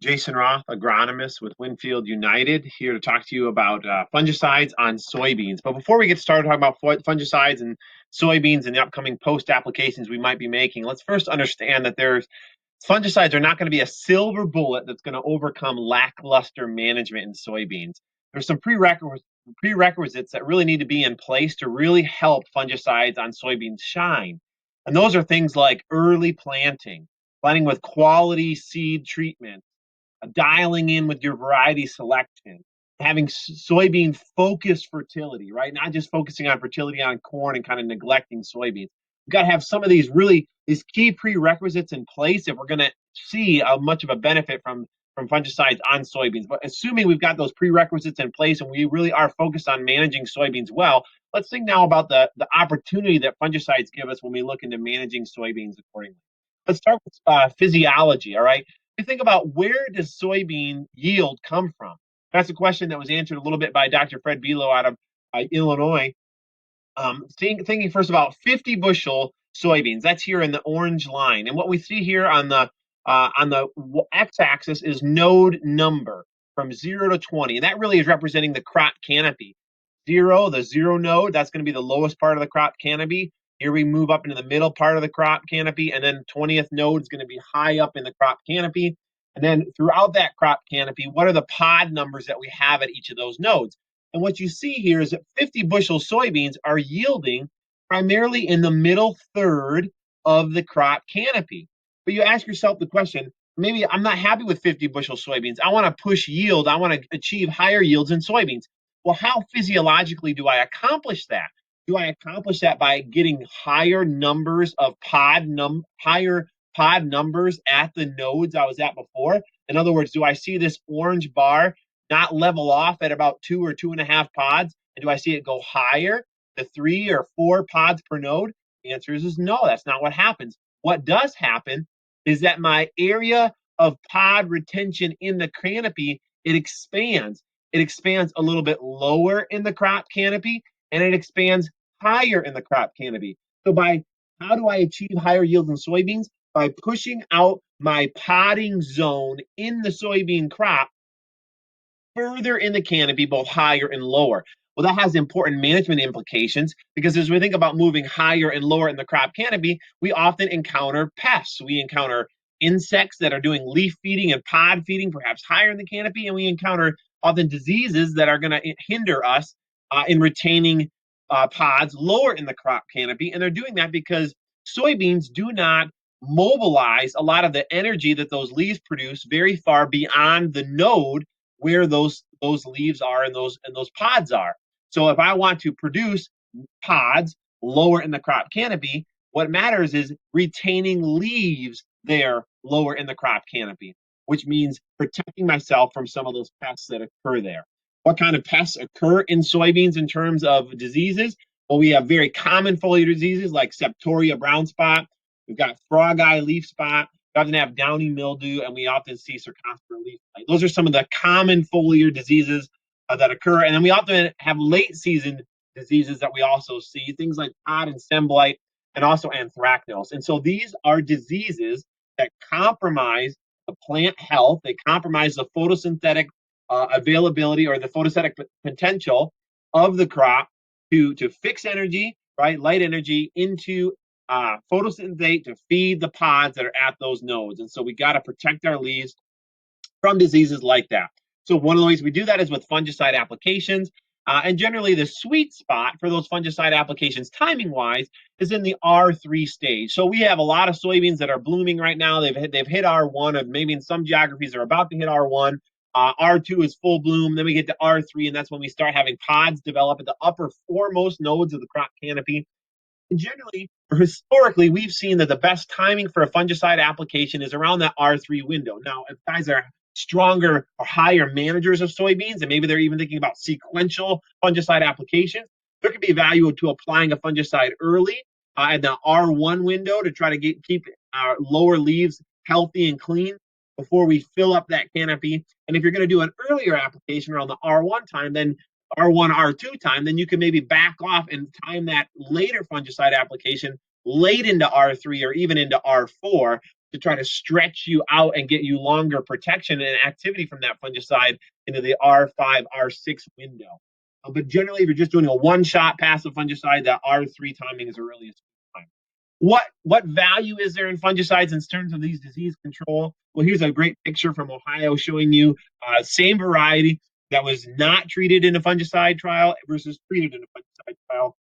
Jason Roth, agronomist with Winfield United, here to talk to you about fungicides on soybeans. But before we get started talking about fungicides and soybeans and the upcoming post applications we might be making, let's first understand that fungicides are not going to be a silver bullet that's going to overcome lackluster management in soybeans. There's some prerequisites that really need to be in place to really help fungicides on soybeans shine. And those are things like early planting with quality seed treatment, dialing in with your variety selection, having soybean focused fertility, right? Not just focusing on fertility on corn and kind of neglecting soybeans. We've got to have some of these key prerequisites in place if we're going to see much of a benefit from fungicides on soybeans. But assuming we've got those prerequisites in place and we really are focused on managing soybeans well, let's think now about the opportunity that fungicides give us when we look into managing soybeans accordingly. Let's start with physiology, all right? We think about, where does soybean yield come from? That's a question that was answered a little bit by Dr. Fred Below out of Illinois. Thinking first about 50 bushel soybeans. That's here in the orange line. And what we see here on the x-axis is node number from 0 to 20. And that really is representing the crop canopy. The zero node, that's going to be the lowest part of the crop canopy. Here we move up into the middle part of the crop canopy, and then 20th node is going to be high up in the crop canopy. And then throughout that crop canopy, what are the pod numbers that we have at each of those nodes? And what you see here is that 50 bushel soybeans are yielding primarily in the middle third of the crop canopy. But you ask yourself the question, maybe I'm not happy with 50 bushel soybeans. I want to push yield. I want to achieve higher yields in soybeans. Well, how physiologically do I accomplish that? Do I accomplish that by getting higher numbers of higher pod numbers at the nodes I was at before? In other words, do I see this orange bar not level off at about 2 or 2.5 pods? And do I see it go higher to 3 or 4 pods per node? The answer is no, that's not what happens. What does happen is that my area of pod retention in the canopy, it expands. It expands a little bit lower in the crop canopy, and it expands higher in the crop canopy. So how do I achieve higher yields in soybeans? By pushing out my podding zone in the soybean crop further in the canopy, both higher and lower. Well, that has important management implications, because as we think about moving higher and lower in the crop canopy, we often encounter pests. We encounter insects that are doing leaf feeding and pod feeding, perhaps higher in the canopy, and we encounter often diseases that are going to hinder us in retaining pods lower in the crop canopy. And they're doing that because soybeans do not mobilize a lot of the energy that those leaves produce very far beyond the node where those leaves are and those pods are. So if I want to produce pods lower in the crop canopy, what matters is retaining leaves there lower in the crop canopy, which means protecting myself from some of those pests that occur there. What kind of pests occur in soybeans in terms of diseases? Well, we have very common foliar diseases like Septoria brown spot. We've got frog eye leaf spot. We often have downy mildew, and we often see Cercospora leaf blight. Those are some of the common foliar diseases that occur. And then we often have late season diseases that we also see, things like pod and stem blight, and also anthracnose. And so these are diseases that compromise the plant health. They compromise the photosynthetic availability, or the photosynthetic potential of the crop to fix energy, right, light energy into photosynthate to feed the pods that are at those nodes. And so we got to protect our leaves from diseases like that. So one of the ways we do that is with fungicide applications. And generally, the sweet spot for those fungicide applications, timing-wise, is in the R3 stage. So we have a lot of soybeans that are blooming right now. They've hit R1, or maybe in some geographies they're about to hit R1. R2 is full bloom. Then we get to R3, and that's when we start having pods develop at the upper foremost nodes of the crop canopy. And generally, or historically, we've seen that the best timing for a fungicide application is around that R3 window. Now, if guys are stronger or higher managers of soybeans, and maybe they're even thinking about sequential fungicide applications, there could be value to applying a fungicide early at the R1 window to try to keep our lower leaves healthy and clean before we fill up that canopy. And if you're going to do an earlier application around the R1 time, then R1, R2 time, then you can maybe back off and time that later fungicide application late into R3 or even into R4 to try to stretch you out and get you longer protection and activity from that fungicide into the R5, R6 window. But generally, if you're just doing a one-shot passive fungicide, that R3 timing is a really time. What value is there in fungicides in terms of these disease control? Well, here's a great picture from Ohio showing you same variety that was not treated in a fungicide trial versus treated in a fungicide trial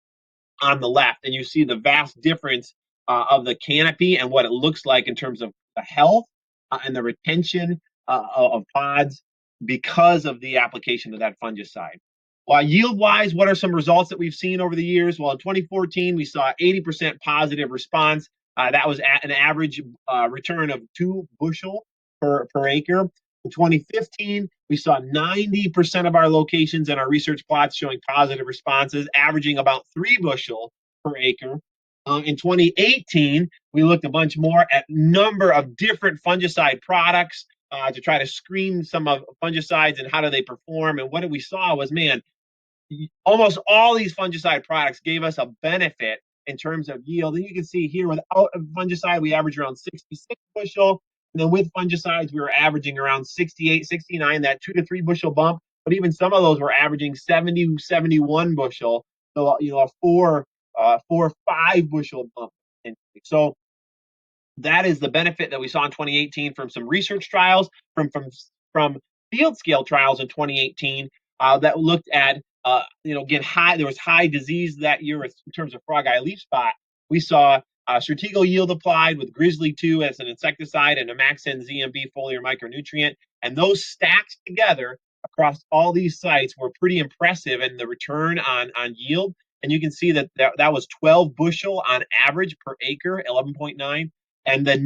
on the left, and you see the vast difference of the canopy and what it looks like in terms of the health and the retention of pods because of the application of that fungicide. Yield wise, what are some results that we've seen over the years? Well, in 2014, we saw 80% positive response. That was at an average return of 2 bushel per acre. In 2015, we saw 90% of our locations and our research plots showing positive responses, averaging about 3 bushel per acre. In 2018, we looked a bunch more at number of different fungicide products to try to screen some of fungicides and how do they perform. And what we saw was, man, almost all these fungicide products gave us a benefit in terms of yield. And you can see here without a fungicide, we average around 66 bushel. And then with fungicides, we were averaging around 68, 69, that 2 to 3 bushel bump. But even some of those were averaging 70, 71 bushel. So, a 5 bushel bump. So that is the benefit that we saw in 2018 from some research trials, from field scale trials in 2018 that looked at again there was high disease that year in terms of frog eye leaf spot. We saw Stratego yield applied with Grizzly 2 as an insecticide and a Maxen ZMB foliar micronutrient, and those stacks together across all these sites were pretty impressive in the return on yield. And you can see that was 12 bushel on average per acre, 11.9. And the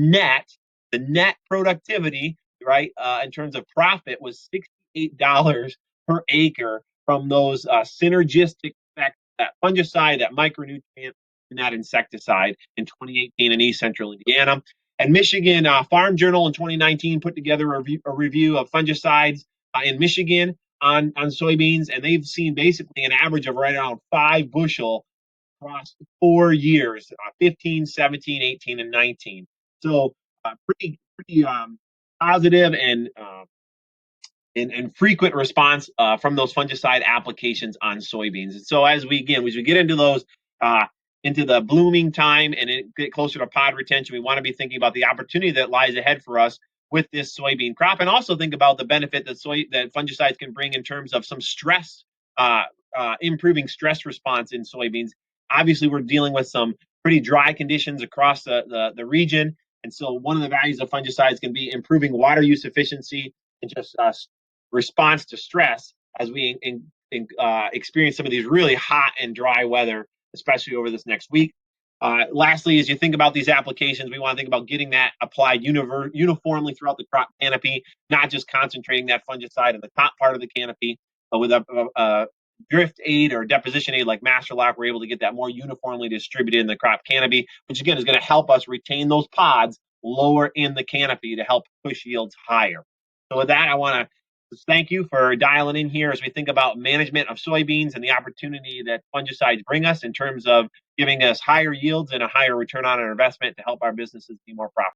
net productivity, right, in terms of profit was $68 per acre from those synergistic effects, that fungicide, that micronutrient, and that insecticide in 2018 in East Central Indiana. And Michigan Farm Journal in 2019 put together a review of fungicides in Michigan on soybeans, and they've seen basically an average of right around 5 bushel across 4 years, 15, 17, 18, and 19. So pretty positive and frequent response from those fungicide applications on soybeans. And so as we get into those into the blooming time and get closer to pod retention, we want to be thinking about the opportunity that lies ahead for us with this soybean crop, and also think about the benefit that fungicides can bring in terms of some stress, improving stress response in soybeans. Obviously, we're dealing with some pretty dry conditions across the region, and so one of the values of fungicides can be improving water use efficiency and just response to stress as we experience some of these really hot and dry weather, especially over this next week. Lastly, as you think about these applications, we want to think about getting that applied uniformly throughout the crop canopy, not just concentrating that fungicide in the top part of the canopy. With a drift aid or deposition aid like Masterlock, we're able to get that more uniformly distributed in the crop canopy, which again is going to help us retain those pods lower in the canopy to help push yields higher. So with that, I want to thank you for dialing in here as we think about management of soybeans and the opportunity that fungicides bring us in terms of giving us higher yields and a higher return on our investment to help our businesses be more profitable.